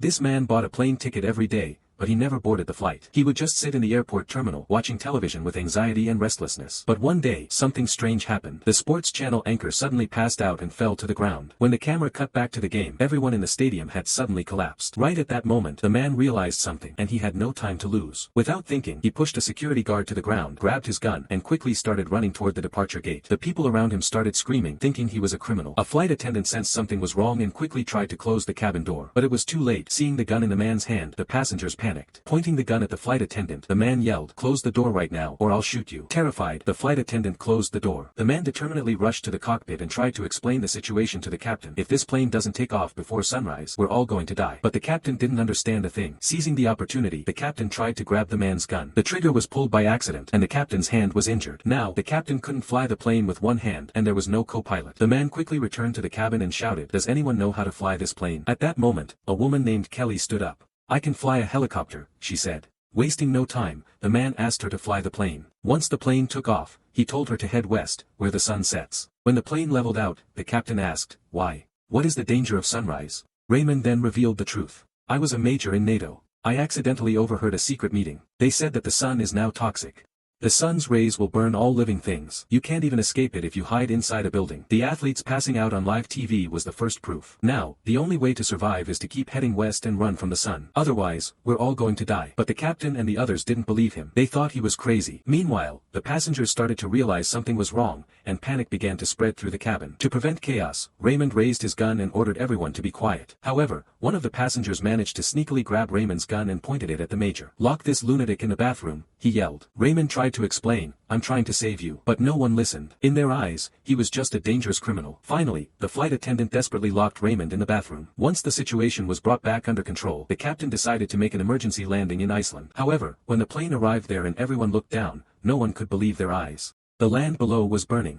This man bought a plane ticket every day, but he never boarded the flight. He would just sit in the airport terminal watching television with anxiety and restlessness. But one day, something strange happened. The sports channel anchor suddenly passed out and fell to the ground. When the camera cut back to the game, everyone in the stadium had suddenly collapsed. Right at that moment, the man realized something, and he had no time to lose. Without thinking, he pushed a security guard to the ground, grabbed his gun, and quickly started running toward the departure gate. The people around him started screaming, thinking he was a criminal. A flight attendant sensed something was wrong and quickly tried to close the cabin door. But it was too late. Seeing the gun in the man's hand, the passengers panicked. Pointing the gun at the flight attendant, the man yelled, "Close the door right now, or I'll shoot you." Terrified, the flight attendant closed the door. The man determinedly rushed to the cockpit and tried to explain the situation to the captain. "If this plane doesn't take off before sunrise, we're all going to die." But the captain didn't understand a thing. Seizing the opportunity, the captain tried to grab the man's gun. The trigger was pulled by accident, and the captain's hand was injured. Now, the captain couldn't fly the plane with one hand, and there was no co-pilot. The man quickly returned to the cabin and shouted, "Does anyone know how to fly this plane?" At that moment, a woman named Kelly stood up. "I can fly a helicopter," she said. Wasting no time, the man asked her to fly the plane. Once the plane took off, he told her to head west, where the sun sets. When the plane leveled out, the captain asked, "Why? What is the danger of sunrise?" Raymond then revealed the truth. "I was a major in NATO. I accidentally overheard a secret meeting. They said that the sun is now toxic. The sun's rays will burn all living things. You can't even escape it if you hide inside a building." The athletes passing out on live TV was the first proof. Now, the only way to survive is to keep heading west and run from the sun. Otherwise, we're all going to die. But the captain and the others didn't believe him. They thought he was crazy. Meanwhile, the passengers started to realize something was wrong, and panic began to spread through the cabin. To prevent chaos, Raymond raised his gun and ordered everyone to be quiet. However, one of the passengers managed to sneakily grab Raymond's gun and pointed it at the major. "Lock this lunatic in the bathroom," he yelled. Raymond tried to explain, "I'm trying to save you." But no one listened. In their eyes, he was just a dangerous criminal. Finally, the flight attendant desperately locked Raymond in the bathroom. Once the situation was brought back under control, the captain decided to make an emergency landing in Iceland. However, when the plane arrived there and everyone looked down, no one could believe their eyes. The land below was burning.